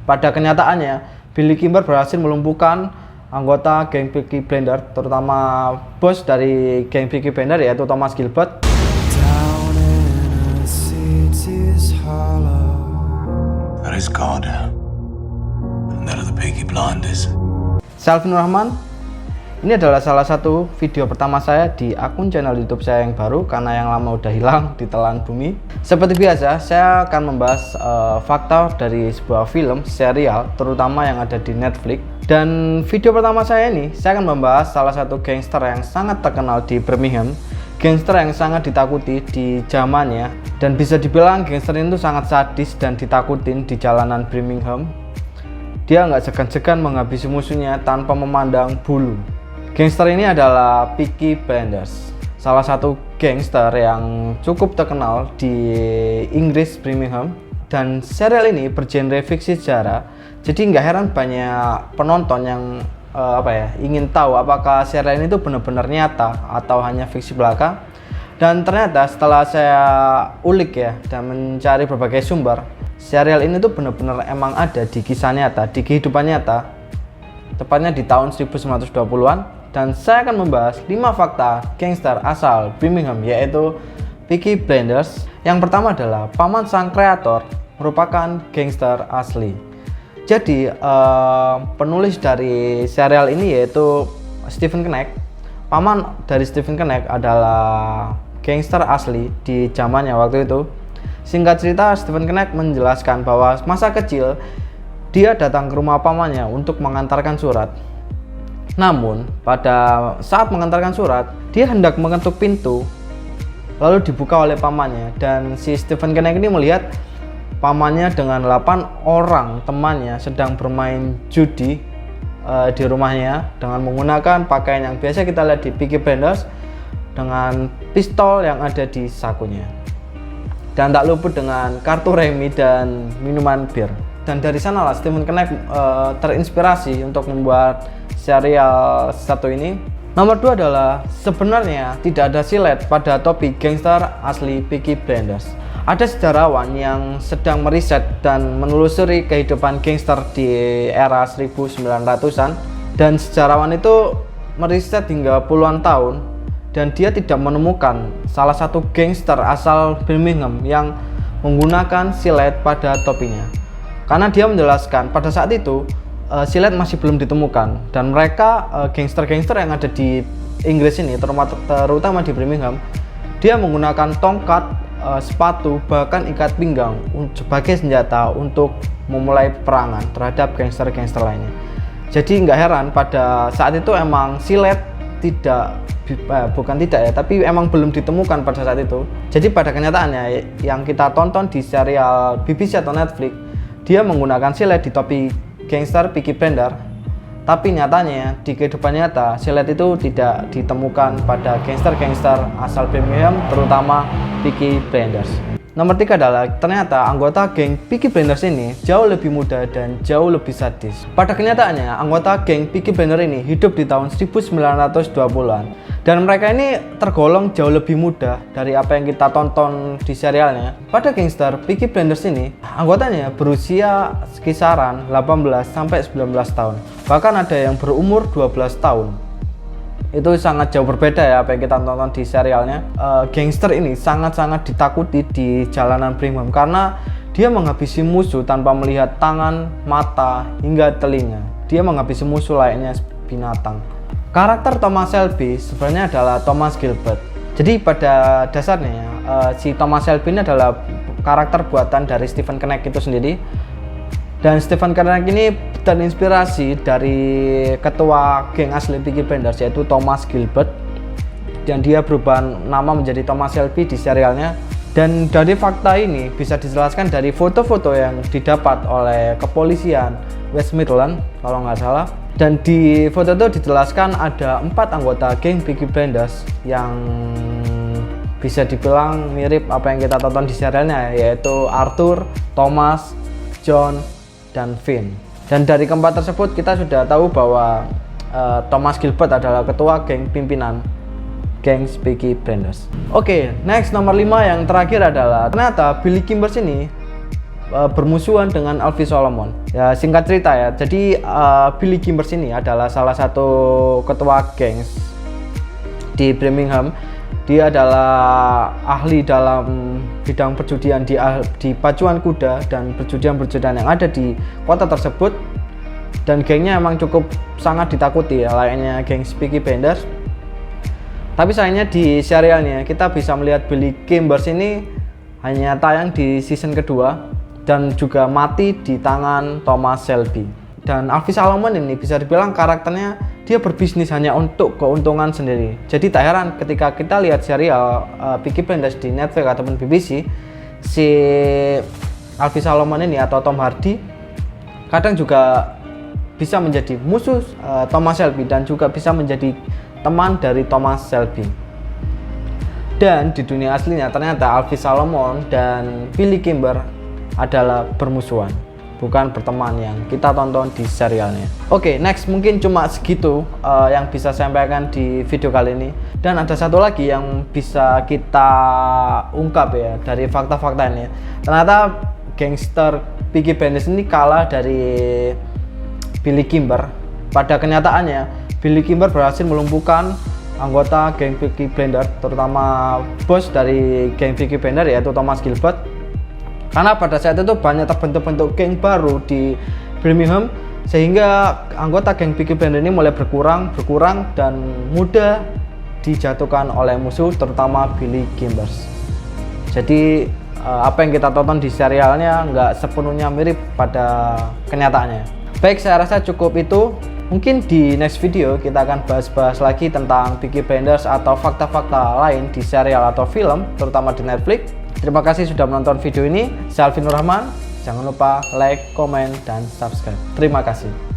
Pada kenyataannya, Billy Kimber berhasil melumpuhkan anggota geng Peaky Blinders, terutama bos dari geng Peaky Blinders yaitu Thomas Gilbert. Down in a city's hollow. That is God. And that are the Peaky Blinders. Selvin Rahman. Ini adalah salah satu video pertama saya di akun channel YouTube saya yang baru karena yang lama udah hilang ditelan bumi. Seperti biasa, saya akan membahas fakta dari sebuah film, serial, terutama yang ada di Netflix. Dan video pertama saya ini, saya akan membahas salah satu gangster yang sangat terkenal di Birmingham, gangster yang sangat ditakuti di zamannya, dan bisa dibilang gangster itu sangat sadis dan ditakutin di jalanan Birmingham. Dia nggak segan-segan menghabisi musuhnya tanpa memandang bulu. Gangster ini adalah Peaky Blinders, salah satu gangster yang cukup terkenal di Inggris Birmingham. Dan serial ini bergenre fiksi sejarah, jadi nggak heran banyak penonton yang ingin tahu apakah serial ini tuh benar-benar nyata atau hanya fiksi belaka. Dan ternyata setelah saya ulik ya dan mencari berbagai sumber, serial ini tuh benar-benar emang ada di kisah nyata, di kehidupan nyata, tepatnya di tahun 1920-an. Dan saya akan membahas 5 fakta gangster asal Birmingham, yaitu Peaky Blinders. Yang pertama adalah paman sang kreator merupakan gangster asli. Jadi penulis dari serial ini yaitu Stephen Knecht. Paman dari Stephen Knecht adalah gangster asli di zamannya waktu itu. Singkat cerita, Stephen Knecht menjelaskan bahwa masa kecil dia datang ke rumah pamannya untuk mengantarkan surat. Namun, pada saat mengantarkan surat, dia hendak mengetuk pintu, lalu dibuka oleh pamannya. Dan si Stephen Knecht ini melihat pamannya dengan 8 orang temannya sedang bermain judi di rumahnya dengan menggunakan pakaian yang biasa kita lihat di Peaky Blinders, dengan pistol yang ada di sakunya. Dan tak luput dengan kartu remi dan minuman bir. Dan dari sanalah Stephen Knecht terinspirasi untuk membuat serial satu ini. Nomor 2 adalah sebenarnya tidak ada silet pada topi gangster asli Peaky Blinders. Ada sejarawan yang sedang meriset dan menelusuri kehidupan gangster di era 1900-an, dan sejarawan itu meriset hingga puluhan tahun dan dia tidak menemukan salah satu gangster asal Birmingham yang menggunakan silet pada topinya. Karena dia menjelaskan pada saat itu silet masih belum ditemukan, dan mereka gangster-gangster yang ada di Inggris ini, terutama di Birmingham, dia menggunakan tongkat, sepatu, bahkan ikat pinggang sebagai senjata untuk memulai peperangan terhadap gangster-gangster lainnya. Jadi nggak heran pada saat itu emang silet tapi emang belum ditemukan pada saat itu. Jadi pada kenyataannya yang kita tonton di serial BBC atau Netflix, dia menggunakan silet di topi gangster Peaky Blinders, tapi nyatanya di kehidupan nyata silet itu tidak ditemukan pada gangster-gangster asal Birmingham, terutama Peaky Blinders. Nomor 3 adalah ternyata anggota geng Peaky Blinders ini jauh lebih muda dan jauh lebih sadis. Pada kenyataannya anggota geng Peaky Blinders ini hidup di tahun 1920-an. Dan mereka ini tergolong jauh lebih muda dari apa yang kita tonton di serialnya. Pada gangster Peaky Blinders ini, anggotanya berusia kisaran 18-19 tahun. Bahkan ada yang berumur 12 tahun. Itu sangat jauh berbeda ya apa yang kita tonton di serialnya. Gangster ini sangat-sangat ditakuti di jalanan Birmingham karena dia menghabisi musuh tanpa melihat tangan, mata, hingga telinga. Dia menghabisi musuh layaknya binatang. Karakter Thomas Shelby sebenarnya adalah Thomas Gilbert. Jadi pada dasarnya si Thomas Shelby ini adalah karakter buatan dari Stephen Knecht itu sendiri. Dan Stephen Knecht ini terinspirasi dari ketua geng asli Peaky Blinders yaitu Thomas Gilbert, dan dia berubah nama menjadi Thomas Shelby di serialnya. Dan dari fakta ini bisa dijelaskan dari foto-foto yang didapat oleh kepolisian West Midlands kalau nggak salah. Dan di foto itu dijelaskan ada 4 anggota geng Peaky Blinders yang bisa dibilang mirip apa yang kita tonton di serialnya, yaitu Arthur, Thomas, John, dan Finn. Dan dari keempat tersebut kita sudah tahu bahwa Thomas Gilbert adalah ketua geng pimpinan geng Peaky Blinders. Oke, next nomor 5 yang terakhir adalah ternyata Billy Kimber ini bermusuhan dengan Alfie Solomon. Ya singkat cerita ya, jadi Billy Gimbers ini adalah salah satu ketua gengs di Birmingham. Dia adalah ahli dalam bidang perjudian di pacuan kuda dan perjudian-perjudian yang ada di kota tersebut. Dan gengnya emang cukup sangat ditakuti ya, layaknya geng Peaky Blinders. Tapi sayangnya di serialnya kita bisa melihat Billy Gimbers ini hanya tayang di season kedua dan juga mati di tangan Thomas Shelby. Dan Alfie Solomon ini bisa dibilang karakternya dia berbisnis hanya untuk keuntungan sendiri. Jadi tak heran ketika kita lihat serial Peaky Blinders di Netflix ataupun BBC, si Alfie Solomon ini atau Tom Hardy kadang juga bisa menjadi musuh Thomas Shelby dan juga bisa menjadi teman dari Thomas Shelby. Dan di dunia aslinya ternyata Alfie Solomon dan Billy Gimbers adalah bermusuhan, bukan berteman yang kita tonton di serialnya. Oke, next mungkin cuma segitu yang bisa saya sampaikan di video kali ini. Dan ada satu lagi yang bisa kita ungkap ya dari fakta-fakta ini. Ternyata gangster Peaky Blinders ini kalah dari Billy Gimbers. Pada kenyataannya Billy Gimbers berhasil melumpuhkan anggota geng Peaky Blinders, terutama bos dari geng Peaky Blinders yaitu Thomas Gilbert. Karena pada saat itu banyak terbentuk geng baru di Birmingham, sehingga anggota geng Peaky Blinders ini mulai berkurang dan mudah dijatuhkan oleh musuh, terutama Billy Gimbers. Jadi apa yang kita tonton di serialnya nggak sepenuhnya mirip pada kenyataannya. Baik, saya rasa cukup itu. Mungkin di next video kita akan bahas-bahas lagi tentang Peaky Blinders atau fakta-fakta lain di serial atau film, terutama di Netflix. Terima kasih sudah menonton video ini. Saya Alvin Nur Rahman. Jangan lupa like, komen, dan subscribe. Terima kasih.